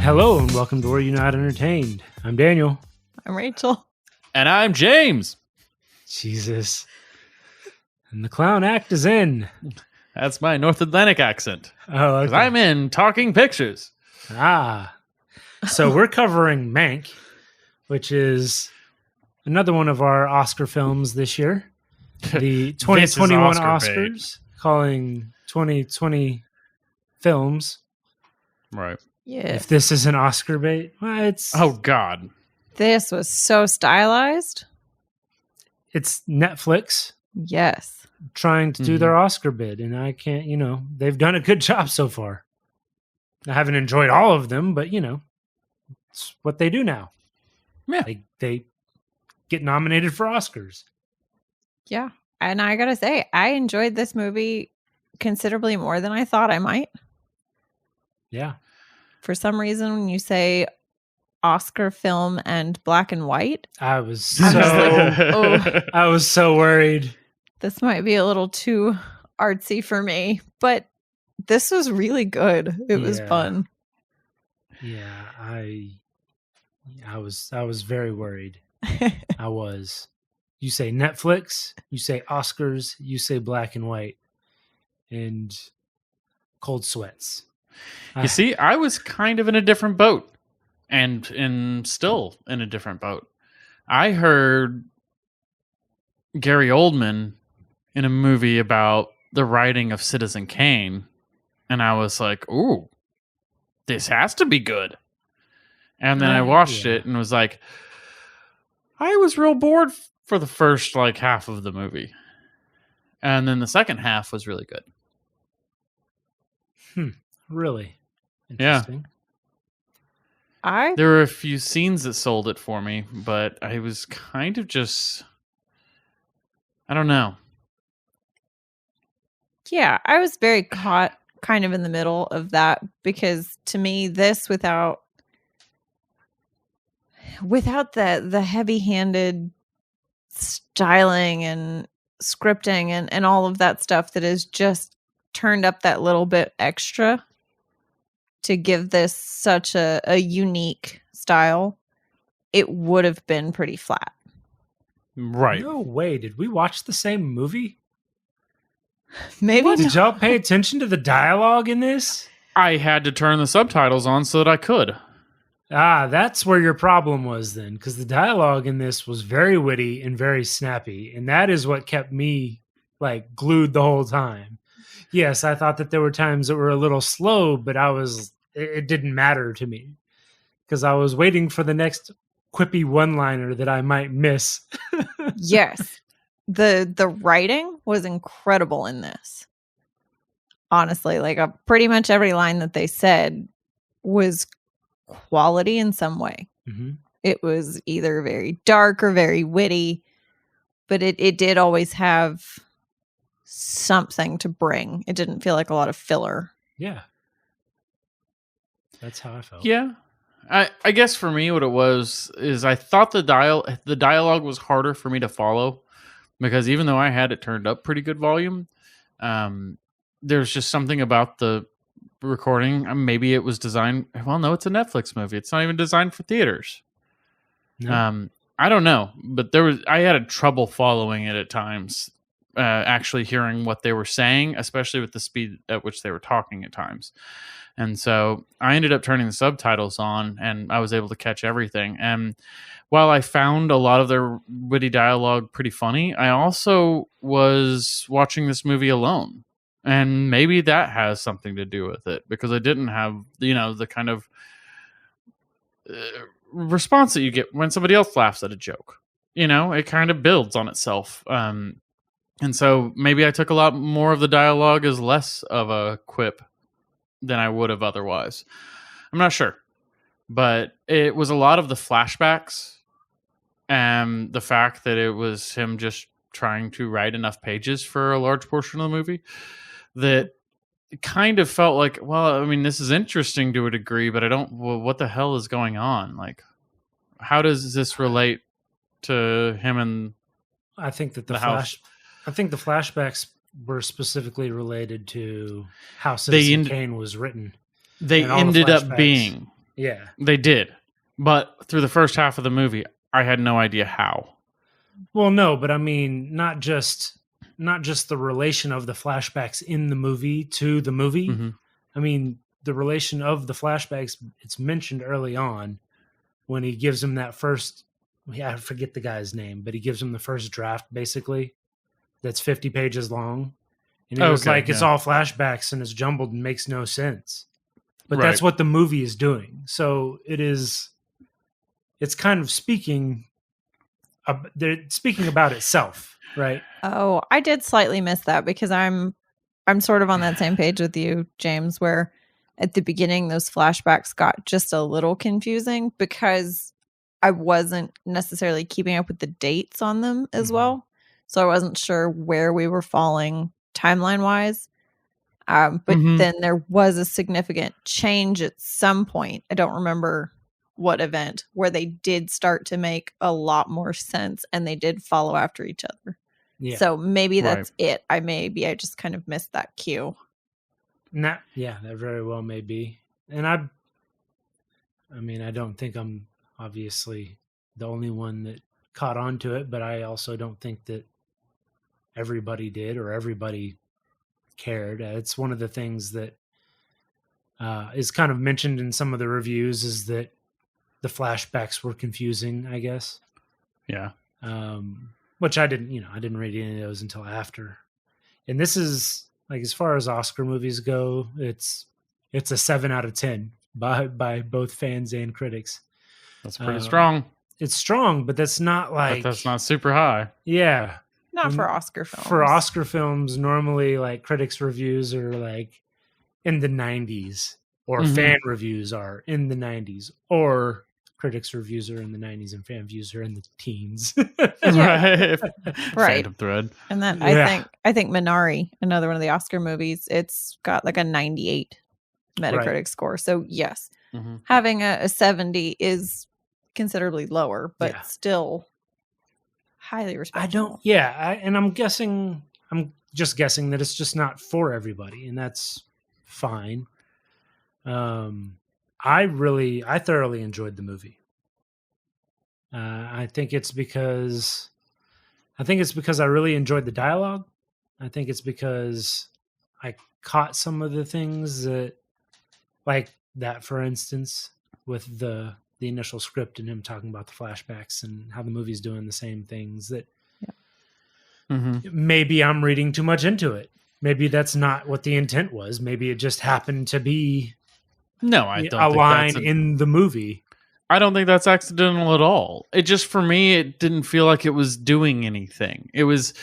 Hello and welcome to Were You Not Entertained? I'm Daniel. I'm Rachel. And I'm James. Jesus. And the clown act is in. That's my North Atlantic accent. Oh, Because okay. I'm in Talking Pictures. So we're covering Mank, which is another one of our Oscar films this year. The 2021 Oscars, calling 2020 films. Right. Yeah. If this is an Oscar bait, well, Oh, God. This was so stylized. it's Netflix Yes. trying to do their Oscar bid, and I can't, they've done a good job so far. I haven't enjoyed all of them, but it's what they do now. Yeah. They get nominated for Oscars. Yeah. And I gotta say, I enjoyed this movie considerably more than I thought I might. Yeah. For some reason, when you say Oscar film and black and white, I was I'm so just like, oh, I was so worried. this might be a little too artsy for me. But this was really good. It was Yeah. fun. Yeah, I was very worried. I was. You say Netflix, you say Oscars, you say black and white, and cold sweats. You see, I was kind of in a different boat and still in a different boat. I heard Gary Oldman in a movie about the writing of Citizen Kane, and I was like, ooh, this has to be good. And then I watched it and was like, I was real bored for the first half of the movie. And then the second half was really good. Really Yeah. interesting. I There were a few scenes that sold it for me, but I was kind of just, I don't know. Yeah, I was very caught kind of in the middle of that because to me, this without the heavy-handed styling and scripting and all of that stuff that is just turned up that little bit extra to give this such a unique style, it would have been pretty flat. Right. No way. Did we watch the same movie? Maybe Did y'all pay attention to the dialogue in this? I had to turn the subtitles on so that I could. That's where your problem was then, because the dialogue in this was very witty and very snappy, and that is what kept me glued the whole time. Yes, I thought that there were times that were a little slow, but it didn't matter to me because I was waiting for the next quippy one-liner that I might miss. Yes. The writing was incredible in this. Honestly, pretty much every line that they said was quality in some way. Mm-hmm. It was either very dark or very witty, but it did always have something to bring. It didn't feel like a lot of filler. Yeah. That's how I felt. Yeah. I guess for me what it was is I thought the dialogue was harder for me to follow because even though I had it turned up pretty good volume, there's just something about the recording. Maybe it was designed. Well, no, it's a Netflix movie. It's not even designed for theaters. No. I don't know, but I had a trouble following it at times. Actually hearing what they were saying, especially with the speed at which they were talking at times. And so I ended up turning the subtitles on and I was able to catch everything. And while I found a lot of their witty dialogue pretty funny, I also was watching this movie alone. And maybe that has something to do with it because I didn't have, the kind of response that you get when somebody else laughs at a joke. It kind of builds on itself. And so maybe I took a lot more of the dialogue as less of a quip than I would have otherwise. I'm not sure. But it was a lot of the flashbacks and the fact that it was him just trying to write enough pages for a large portion of the movie that it kind of felt like, well, I mean, this is interesting to a degree, but what the hell is going on? How does this relate to him and I think that the house? I think the flashbacks were specifically related to how Citizen Kane was written. They ended up being. Yeah. They did. But through the first half of the movie, I had no idea how. Well, no, but I mean, not just the relation of the flashbacks in the movie to the movie. Mm-hmm. I mean, the relation of the flashbacks, it's mentioned early on when he gives him that first, I forget the guy's name, but he gives him the first draft, basically, that's 50 pages long. And it was like, it's all flashbacks and it's jumbled and makes no sense. But that's what the movie is doing. So it's kind of speaking about itself, right? Oh, I did slightly miss that because I'm sort of on that same page with you, James, where at the beginning those flashbacks got just a little confusing because I wasn't necessarily keeping up with the dates on them as well. So I wasn't sure where we were falling timeline wise. But then there was a significant change at some point. I don't remember what event where they did start to make a lot more sense and they did follow after each other. Yeah. So maybe that's it. I just kind of missed that cue. That very well may be. And I mean, I don't think I'm obviously the only one that caught on to it, but I also don't think that everybody did or everybody cared. It's one of the things that is kind of mentioned in some of the reviews is that the flashbacks were confusing, I guess. Yeah. Which I didn't read any of those until after. And this is like, as far as Oscar movies go, it's a 7 out of 10 by both fans and critics. That's pretty strong. It's strong, but that's not like, but that's not super high. Yeah. Not for Oscar films. For Oscar films, normally like critics' reviews are like in the 90s, or fan reviews are in the 90s, or critics' reviews are in the 90s and fan views are in the teens. Right. Right. Thread. And then I think Minari, another one of the Oscar movies, it's got like a 98 Metacritic score. So yes, having a 70 is considerably lower, but still highly respectable. And I'm just guessing that it's just not for everybody, and that's fine. I thoroughly enjoyed the movie. I think it's because I really enjoyed the dialogue. I think it's because I caught some of the things that, like that, for instance, with the initial script and him talking about the flashbacks and how the movie's doing the same things that maybe I'm reading too much into it. Maybe that's not what the intent was. Maybe it just happened to be a line in the movie. I don't think that's accidental at all. It just, for me, it didn't feel like it was doing anything. It was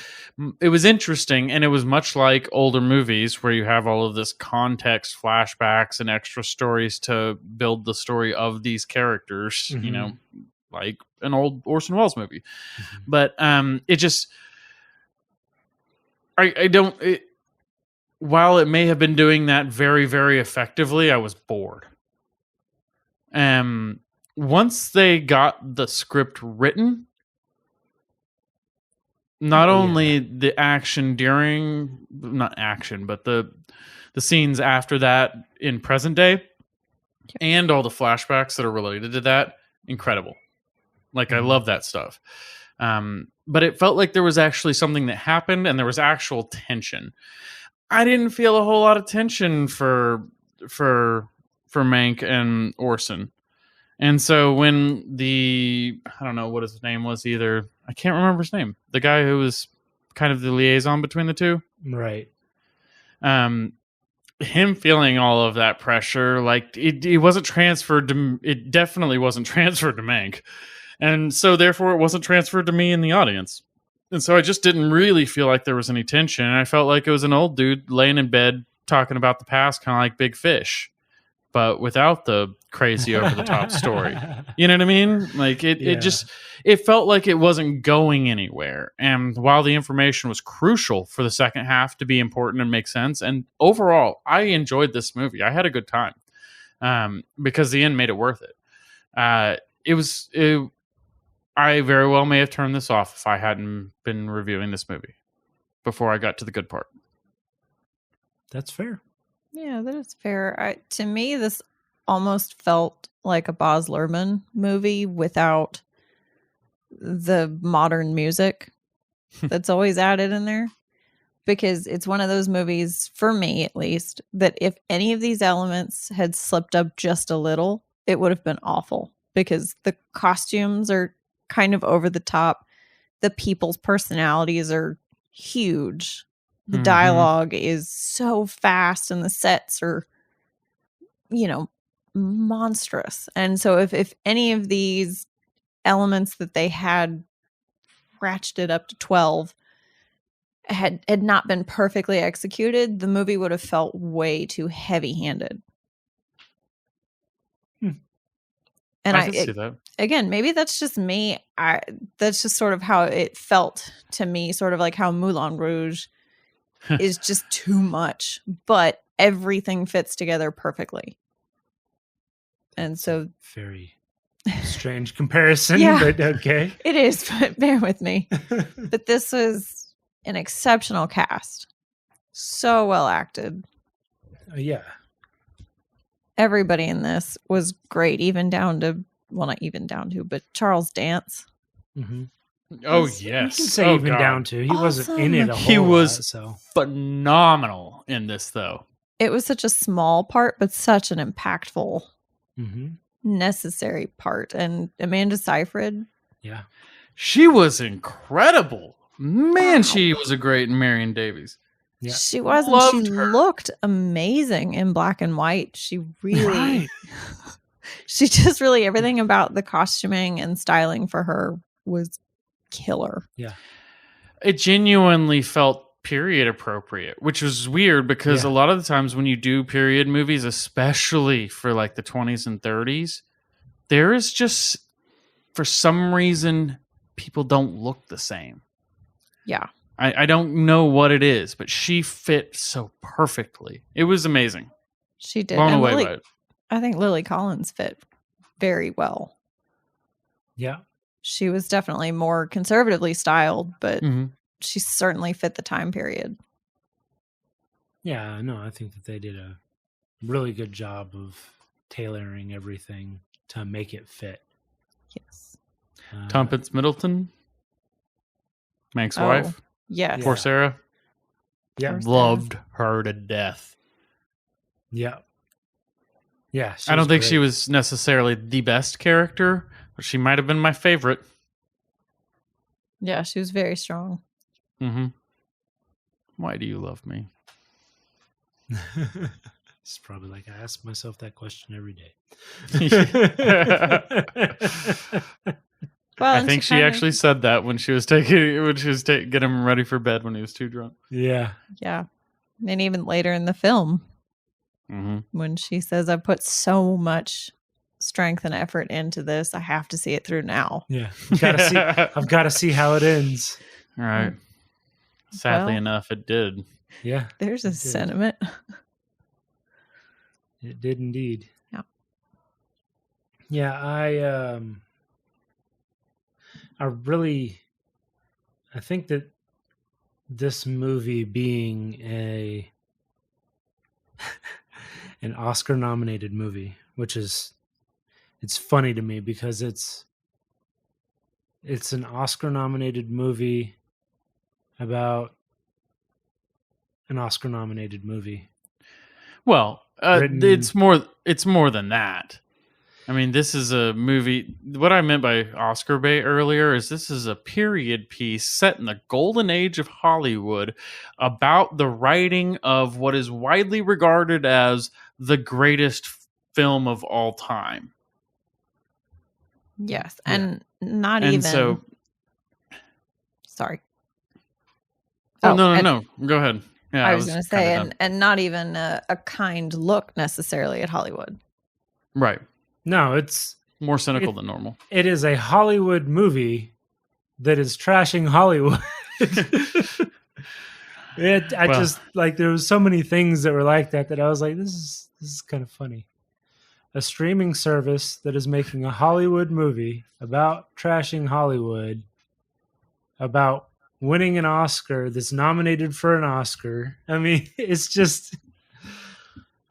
interesting, and it was much like older movies where you have all of this context, flashbacks, and extra stories to build the story of these characters, like an old Orson Welles movie. But it just, while it may have been doing that very, very effectively, I was bored. Once they got the script written, not only the action not action, but the scenes after that in present day and all the flashbacks that are related to that, incredible. Like, I love that stuff. But it felt like there was actually something that happened and there was actual tension. I didn't feel a whole lot of tension for Mank and Orson. And so when I don't know what his name was either. I can't remember his name. The guy who was kind of the liaison between the two. Right. Him feeling all of that pressure, like it wasn't transferred to, it definitely wasn't transferred to Mank. And so therefore it wasn't transferred to me in the audience. And so I just didn't really feel like there was any tension. And I felt like it was an old dude laying in bed talking about the past, kind of like Big Fish, but without the crazy over the top story. You know what I mean? Like it felt like it wasn't going anywhere. And while the information was crucial for the second half to be important and make sense, and overall, I enjoyed this movie. I had a good time because the end made it worth it. I very well may have turned this off if I hadn't been reviewing this movie before I got to the good part. That's fair. Yeah, that is fair. To me, this almost felt like a Baz Luhrmann movie without the modern music that's always added in there. Because it's one of those movies, for me at least, that if any of these elements had slipped up just a little, it would have been awful. Because the costumes are kind of over the top. The people's personalities are huge. The dialogue is so fast and the sets are, monstrous. And so if any of these elements that they had ratcheted up to 12 had not been perfectly executed, the movie would have felt way too heavy-handed. And I can see that. Again, maybe that's just me. That's just sort of how it felt to me, sort of like how Moulin Rouge is just too much, but everything fits together perfectly. And so very strange comparison, Yeah. but okay. it is, but bear with me. But this was an exceptional cast. So well acted. Yeah. Everybody in this was great, even down to, well, not even down to, but Charles Dance. Mm-hmm. Oh, You yes. can say Oh, even God. down to. He wasn't in it a whole He was lot, so. phenomenal in this, though. It was such a small part, but such an impactful, necessary part. And Amanda Seyfried. Yeah. She was incredible. Man, she was a great Marion Davies. Yeah. She was, and Loved she her. looked amazing in black and white. She really, she just really, everything about the costuming and styling for her was killer. Yeah. It genuinely felt period appropriate, which was weird because a lot of the times when you do period movies, especially for like the 20s and 30s, there is just, for some reason, people don't look the same. Yeah. I don't know what it is, but she fit so perfectly. It was amazing. She did. Blown And away Lily, by it. I think Lily Collins fit very well. Yeah. She was definitely more conservatively styled, but Mm-hmm. she certainly fit the time period. Yeah, no, I think that they did a really good job of tailoring everything to make it fit. Yes. Tompkins Middleton, Mank's Oh, wife. yes. Poor Sarah. Yeah. Poor Sarah. Loved her to death. Yeah. Yeah. I don't think she was necessarily the best character, but she might have been my favorite. Yeah, she was very strong. Mm-hmm. Why do you love me? It's probably like I ask myself that question every day. Well, I and think she kinda- actually said that when she was getting him ready for bed when he was too drunk. Yeah. Yeah. And even later in the film, Mm-hmm. when she says, I put so much strength and effort into this, I have to see it through now. Yeah. I've got to see how it ends. All right. Sadly Well- enough, it did. Yeah. There's a It did. sentiment. It did indeed. Yeah. Yeah, I think that this movie being an Oscar nominated movie, which it's funny to me because it's an Oscar nominated movie about an Oscar nominated movie. Well, Written- it's more than that. I mean, this is a movie. What I meant by Oscar bait earlier is this is a period piece set in the golden age of Hollywood about the writing of what is widely regarded as the greatest film of all time. Yes. Yeah. And not And even. so, Sorry. oh, no, and go ahead. Yeah, I was going to say, kinda done. and not even a kind look necessarily at Hollywood. Right, No, it's more cynical than normal. it is a Hollywood movie that is trashing Hollywood. I Well- just like there was so many things that were like that I was like, this is kind of funny. A streaming service that is making a Hollywood movie about trashing Hollywood, about winning an Oscar that's nominated for an Oscar. I mean, it's just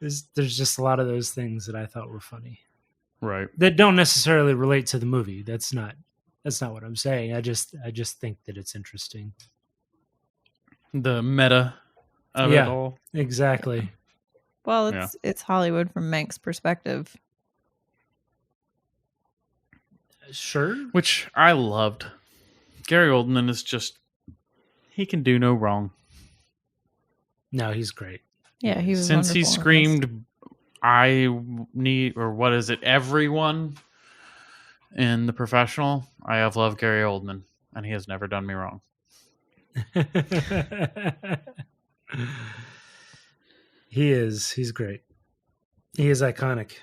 There's just a lot of those things that I thought were funny Right. that don't necessarily relate to the movie. That's not what I'm saying. I just think that it's interesting. The meta of it all. Exactly. Well, it's Hollywood from Mank's perspective. Sure. Which I loved. Gary Oldman is just, he can do no wrong. No, he's great. Yeah, he was Since he wonderful in this. screamed, I need, or what is it, everyone in The Professional, I have loved Gary Oldman, and he has never done me wrong. He's great. He is iconic.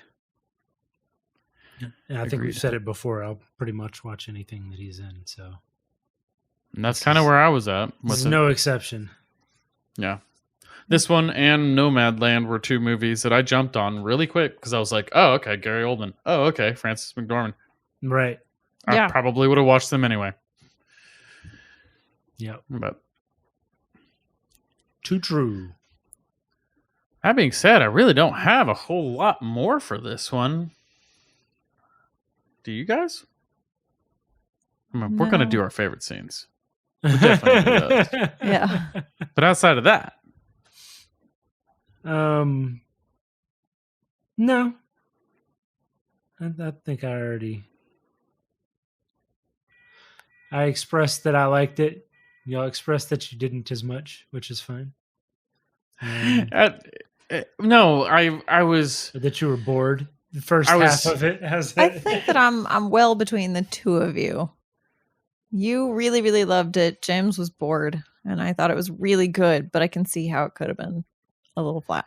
And I think we've said it before. I'll pretty much watch anything that he's in. So, And that's kind of where I was at. There's no exception. Yeah. This one and Nomadland were two movies that I jumped on really quick because I was like, oh, okay, Gary Oldman. Oh, okay, Frances McDormand. Right. I probably would have watched them anyway. Yep. But too true. That being said, I really don't have a whole lot more for this one. Do you guys? I mean, we're going to do our favorite scenes. We definitely do those. Yeah. But outside of that. No. I think I expressed that I liked it. Y'all expressed that you didn't as much, which is fine. No, I was... That you were bored. The first half of it. I think that I'm well between the two of you. You really, really loved it. James was bored, and I thought it was really good, but I can see how it could have been a little flat.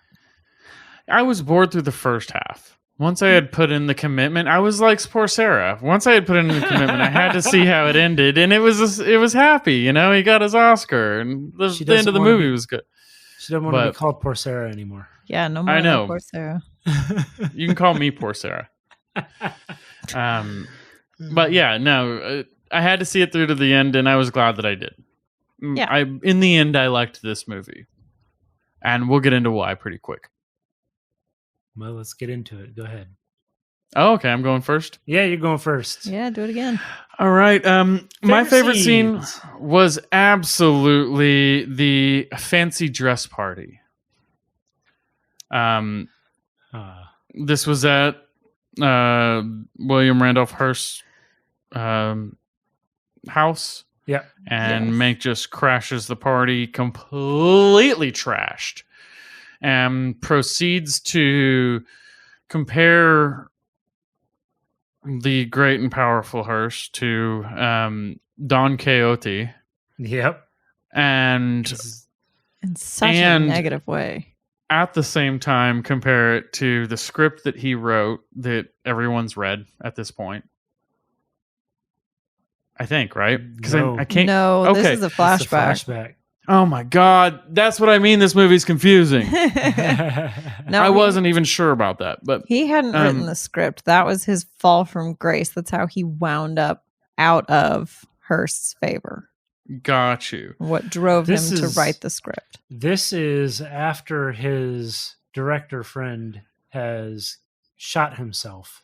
I was bored through the first half. Once I had put in the commitment, I was like poor Sarah. Once I had put in the commitment, I had to see how it ended, and it was happy. You know, he got his Oscar, and the end of the movie was good. She doesn't want to be called poor Sarah anymore. Yeah, no more. I know. Poor Sarah. You can call me poor Sarah. But yeah, no, I had to see it through to the end, and I was glad that I did. Yeah. In the end, I liked this movie, and we'll get into why pretty quick. Well, let's get into it. Go ahead. Oh, okay. I'm going first. Yeah, you're going first. Yeah, do it again. All right. My favorite scene scenes. was absolutely the fancy dress party. This was at William Randolph Hearst's house. Yeah. And Mank just crashes the party, completely trashed, and proceeds to compare the great and powerful Hearst to Don Quixote. Yep. And in such a negative way. At the same time, compare it to the script that he wrote that everyone's read at this point. I think, right? Because I can't. No, okay. This is a flashback. Oh my God. That's what I mean. This movie's confusing. No, I wasn't even sure about that. But he hadn't written the script. That was his fall from grace. That's how he wound up out of Hearst's favor. Got you. What drove him to write the script. This is after his director friend has shot himself.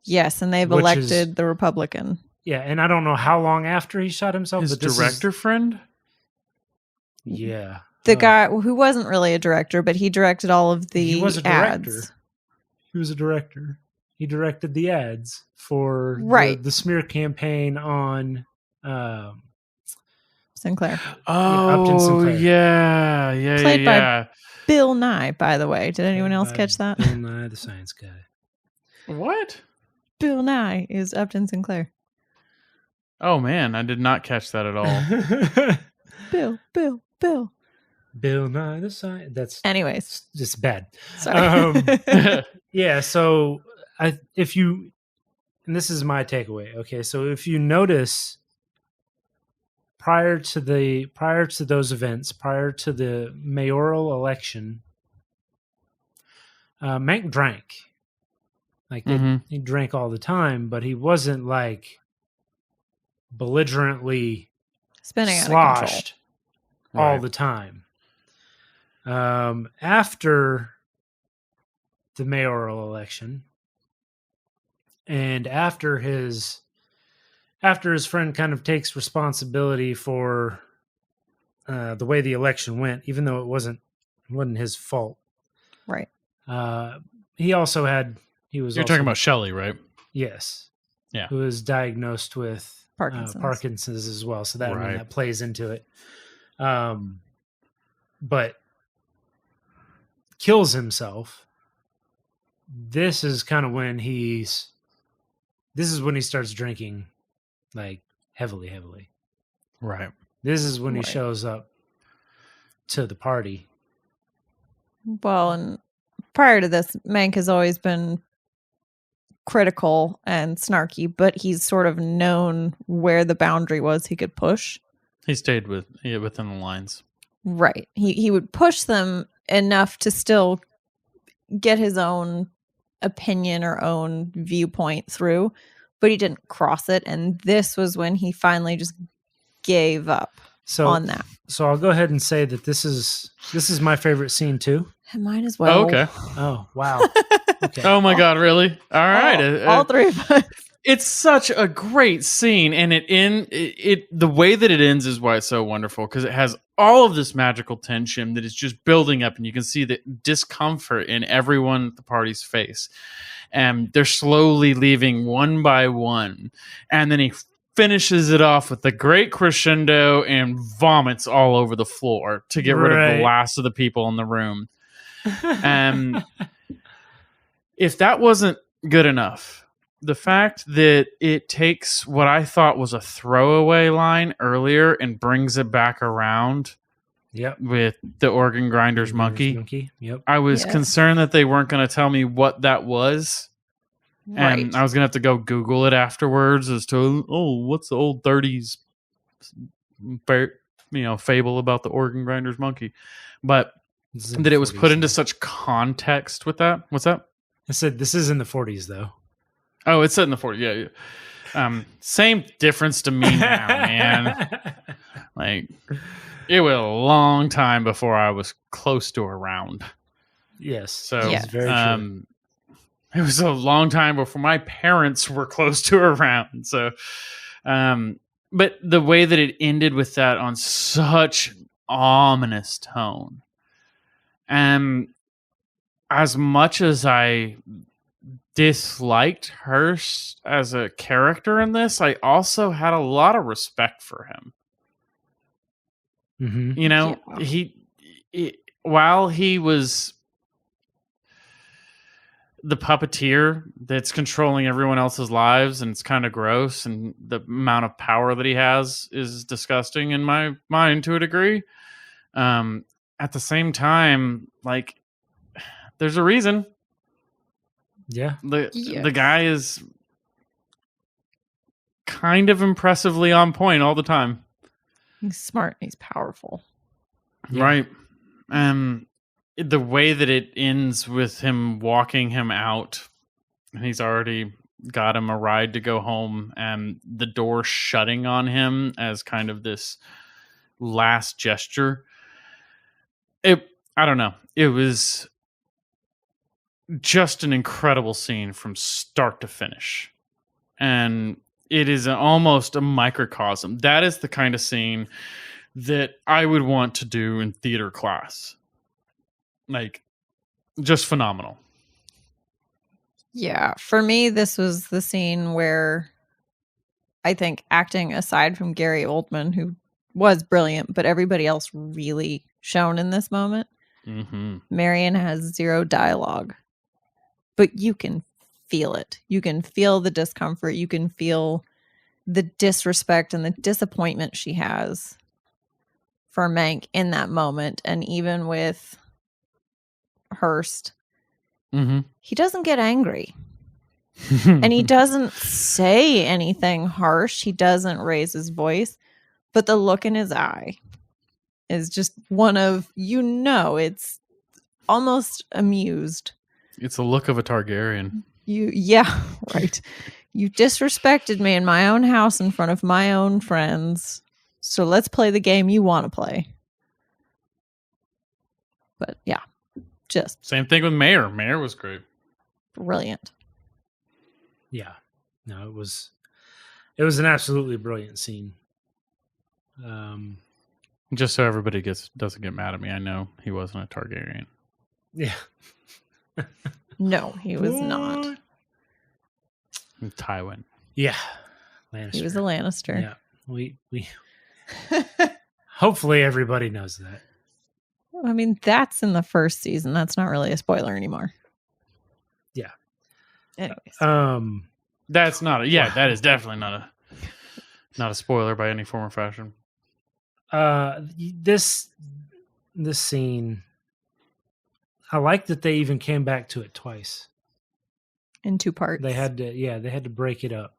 Yes, and they've elected the Republican. Yeah, and I don't know how long after he shot himself. His director friend? Yeah. The guy who wasn't really a director, but he directed all of the he was a director. ads. He was a director. He directed the ads for the smear campaign on Sinclair. Oh, Upton Sinclair. Yeah. Played by Bill Nye, by the way. Did anyone else catch that? Bill Nye, the science guy. What? Bill Nye is Upton Sinclair. Oh, man. I did not catch that at all. Bill. Bill Nye, the science. That's anyways. It's bad. Sorry. Yeah, so and this is my takeaway. Okay, so if you notice, prior to those events, prior to the mayoral election, Mank drank. Like he drank all the time, but he wasn't like belligerently spinning sloshed all the time. After the mayoral election. And after his friend kind of takes responsibility for the way the election went, even though it wasn't his fault. Right. He also had, You're talking about Shelley, right? Yes. Yeah. Who was diagnosed with Parkinson's as well. So that, that plays into it. But kills himself. This is kind of when he starts drinking, like, heavily. Right. This is when he shows up to the party. Well, and prior to this, Mank has always been critical and snarky, but he's sort of known where the boundary was he could push. He stayed within the lines. Right. He would push them enough to still get his own opinion or own viewpoint through, but he didn't cross it. And this was when he finally just gave up on that. So I'll go ahead and say that this is my favorite scene too. And mine as well. Oh, okay. Oh, wow. Okay. Oh my God, really? All right. All three of us. It's such a great scene, and the way that it ends is why it's so wonderful, because it has all of this magical tension that is just building up, and you can see the discomfort in everyone at the party's face. And they're slowly leaving one by one, and then he finishes it off with the great crescendo and vomits all over the floor to get rid of the last of the people in the room. If that wasn't good enough, the fact that it takes what I thought was a throwaway line earlier and brings it back around with the organ grinder's monkey. Yep. I was concerned that they weren't going to tell me what that was. Right. And I was going to have to go Google it afterwards as to, what's the old 30s fable about the organ grinder's monkey. But that it was put into such context with that. What's that? I said this is in the 40s, though. Oh, it's set in the 40s. Yeah. Same difference to me now, man. Like, it was a long time before I was close to around. Yes. So it's very true. It was a long time before my parents were close to around. So, but the way that it ended with that on such ominous tone, and as much as I disliked Hearst as a character in this, I also had a lot of respect for him. Mm-hmm. You know, he while he was the puppeteer that's controlling everyone else's lives, and it's kind of gross, and the amount of power that he has is disgusting in my mind to a degree. At the same time, like, there's a reason. Yeah. The guy is kind of impressively on point all the time. He's smart. He's powerful. Yeah. Right. The way that it ends with him walking him out, and he's already got him a ride to go home, and the door shutting on him as kind of this last gesture. I don't know. It was just an incredible scene from start to finish. And it is almost a microcosm. That is the kind of scene that I would want to do in theater class. Like, just phenomenal. Yeah. For me, this was the scene where I think acting aside from Gary Oldman, who was brilliant, but everybody else really shone in this moment. Mm-hmm. Marion has zero dialogue. But you can feel it. You can feel the discomfort. You can feel the disrespect and the disappointment she has for Mank in that moment. And even with Hearst, he doesn't get angry. And he doesn't say anything harsh. He doesn't raise his voice. But the look in his eye is just one of, it's almost amused. It's the look of a Targaryen. Right. You disrespected me in my own house in front of my own friends. So let's play the game you want to play. But yeah, Just Same thing with Mayor. Mayor was great. brilliant. Yeah. No, it was an absolutely brilliant scene. Just so everybody doesn't get mad at me, I know he wasn't a Targaryen. Yeah. No, he was not. Tywin. Yeah. Lannister. He was a Lannister. Yeah. We hopefully everybody knows that. I mean, that's in the first season. That's not really a spoiler anymore. Yeah. Anyways. That's not that is definitely not a spoiler by any form or fashion. This scene, I like that they even came back to it twice. In 2 parts. They had to break it up.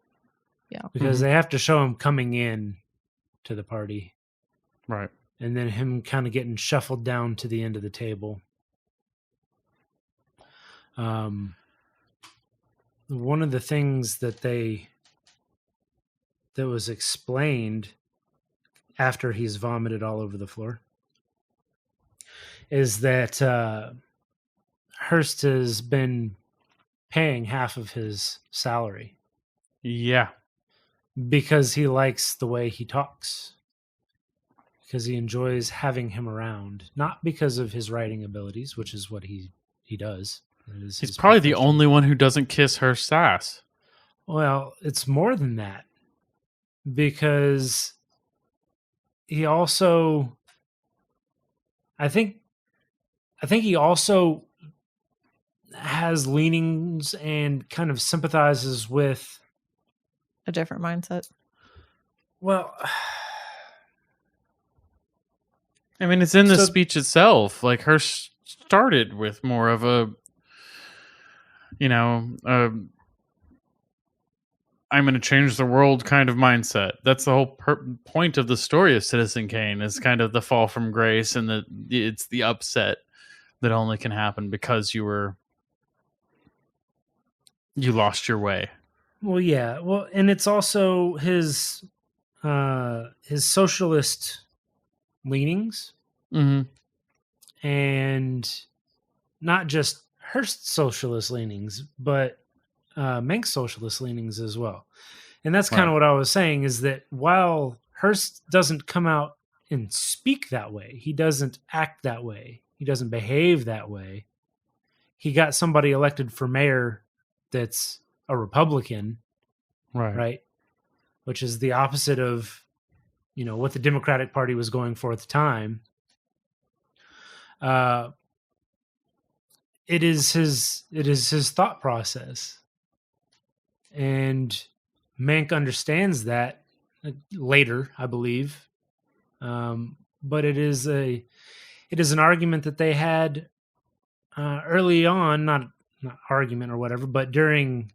Yeah. Because they have to show him coming in to the party. Right. And then him kind of getting shuffled down to the end of the table. One of the things that was explained after he's vomited all over the floor is that Hearst has been paying half of his salary. Yeah. Because he likes the way he talks. Because he enjoys having him around. Not because of his writing abilities, which is what he does. He's probably the only one who doesn't kiss her sass. Well, it's more than that. Because he also... I think he also has leanings and kind of sympathizes with a different mindset. Well, I mean, it's in the speech itself. Like, her started with more of a, I'm going to change the world kind of mindset. That's the whole point of the story of Citizen Kane, is kind of the fall from grace, and it's the upset that only can happen because you lost your way. Well, yeah. Well, and it's also his socialist leanings, and not just Hearst's socialist leanings, but Mank's socialist leanings as well. And that's kind of what I was saying, is that while Hearst doesn't come out and speak that way, he doesn't act that way, he doesn't behave that way. He got somebody elected for mayor that's a Republican, right? Which is the opposite of, what the Democratic Party was going for at the time. It is his thought process, and Mank understands that later, I believe. But it is an argument that they had early on, not argument or whatever, but during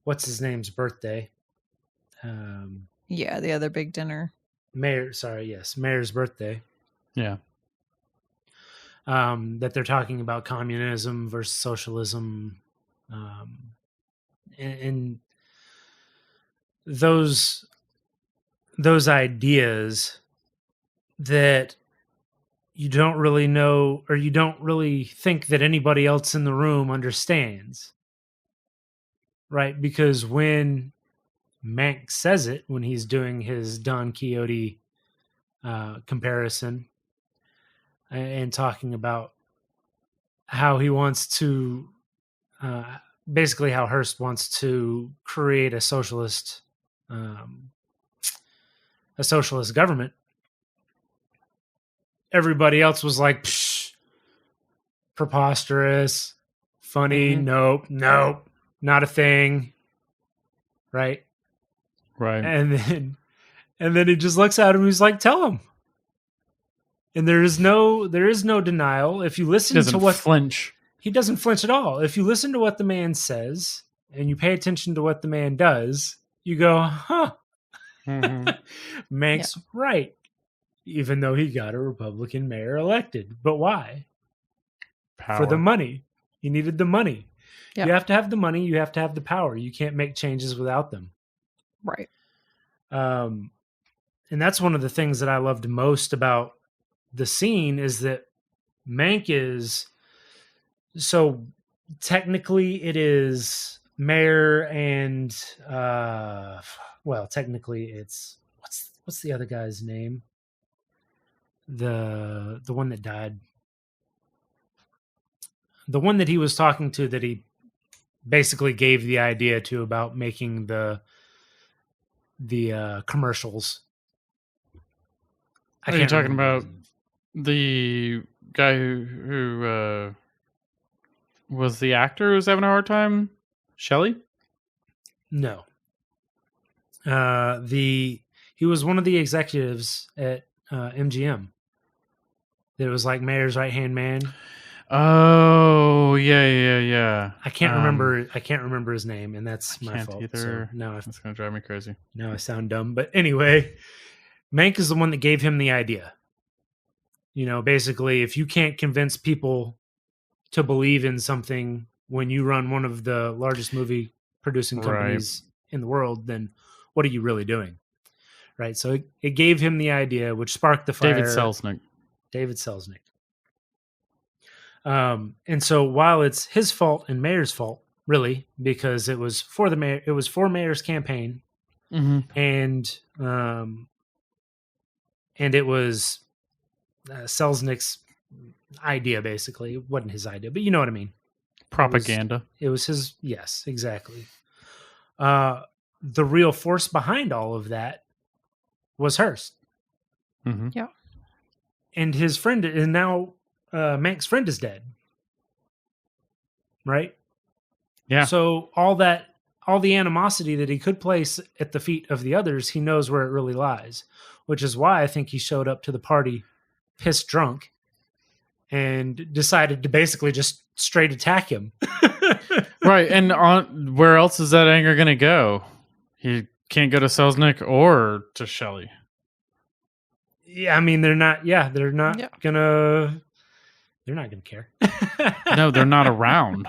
what's his name's birthday? The other big dinner. Mayor's birthday. Yeah. That they're talking about communism versus socialism, and those ideas that you don't really know, or you don't really think that anybody else in the room understands, right? Because when Mank says it, when he's doing his Don Quixote comparison and talking about how he wants to, basically how Hearst wants to create a socialist government, everybody else was like, psh, preposterous, funny, nope, not a thing, right? And then he just looks at him. He's like, "Tell him." And there is no denial. If you listen to what flinch, he doesn't flinch at all. If you listen to what the man says and you pay attention to what the man does, you go, "Huh." Mank's right, even though he got a Republican mayor elected. But why? Power. For the money. He needed the money. Yep. You have to have the money. You have to have the power. You can't make changes without them. Right. And that's one of the things that I loved most about the scene, is that Mank is, so technically it is Mayor and well, technically it's what's the other guy's name? The one that died. The one that he was talking to, that he basically gave the idea to about making the commercials. Are you talking about the guy who was the actor who's having a hard time? Shelley? No. He was one of the executives at MGM. That was like Mayor's right-hand man. Oh, yeah. I can't remember his name, and that's my fault. Either. So now That's gonna drive me crazy. Now I sound dumb, but anyway, Mank is the one that gave him the idea. You know, basically, if you can't convince people to believe in something when you run one of the largest movie producing companies in the world, then what are you really doing? Right. So it gave him the idea, which sparked the fire. David Selznick. And so while it's his fault and Mayor's fault, really, because it was for the mayor, it was for Mayor's campaign, and it was Selznick's idea. Basically, it wasn't his idea, but you know what I mean. Propaganda. It was his. Yes, exactly. The real force behind all of that was Hearst. Yeah. And his friend, and now Mank's friend is dead. Right? Yeah. So all the animosity that he could place at the feet of the others, he knows where it really lies, which is why I think he showed up to the party pissed drunk and decided to basically just straight attack him. Right. And where else is that anger going to go? He can't go to Selznick or to Shelley. Yeah, I mean, they're not gonna care. No, they're not around.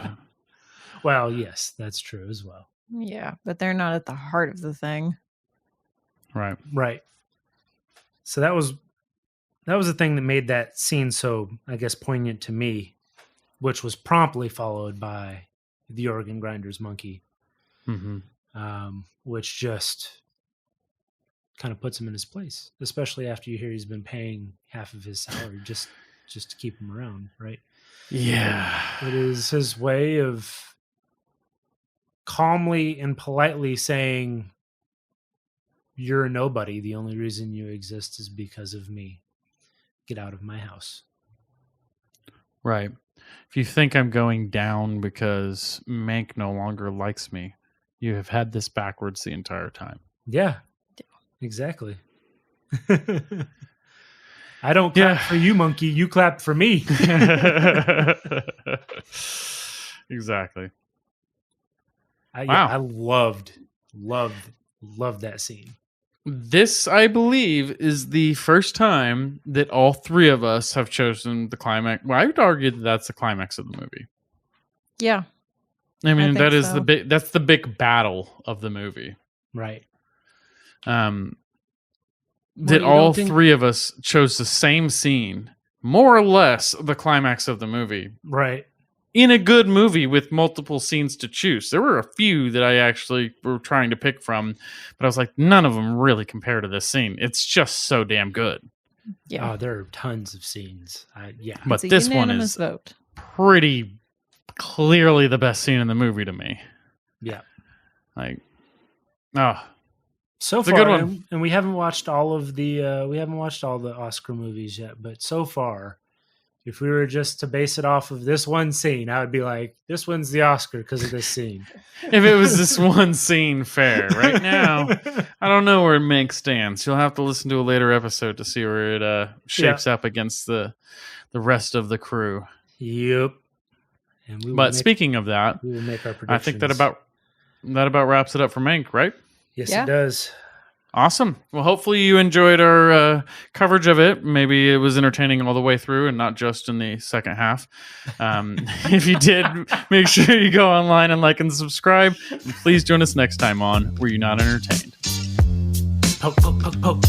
Well, yes, that's true as well. Yeah, but they're not at the heart of the thing. Right. So that was the thing that made that scene so, I guess, poignant to me, which was promptly followed by the organ grinder's monkey, which just kind of puts him in his place, especially after you hear he's been paying half of his salary just to keep him around, right? Yeah. It is his way of calmly and politely saying, you're a nobody. The only reason you exist is because of me. Get out of my house. Right. If you think I'm going down because Mank no longer likes me, you have had this backwards the entire time. Yeah. Exactly. I don't clap for you, monkey. You clap for me. Exactly. I loved that scene. This, I believe, is the first time that all three of us have chosen the climax. Well, I would argue that that's the climax of the movie. Yeah. I mean, that's the big battle of the movie. Right. That all three of us chose the same scene, more or less the climax of the movie. Right. In a good movie with multiple scenes to choose. There were a few that I actually were trying to pick from, but I was like, none of them really compare to this scene. It's just so damn good. Yeah. Oh, there are tons of scenes. But this one is pretty clearly the best scene in the movie to me. Yeah. So far, good one. And we haven't watched all of the Oscar movies yet, but so far, if we were just to base it off of this one scene, I would be like, this one's the Oscar because of this scene. If it was this one scene, fair. Right now, I don't know where Mank stands. You'll have to listen to a later episode to see where it shapes up against the rest of the crew. Yep. Speaking of that, we will make our predictions. I think that about wraps it up for Mank, right? Yes, it does. Awesome. Well, hopefully you enjoyed our coverage of it. Maybe it was entertaining all the way through and not just in the second half. If you did, make sure you go online and like and subscribe. And please join us next time on Were You Not Entertained? Poke, poke, poke, poke.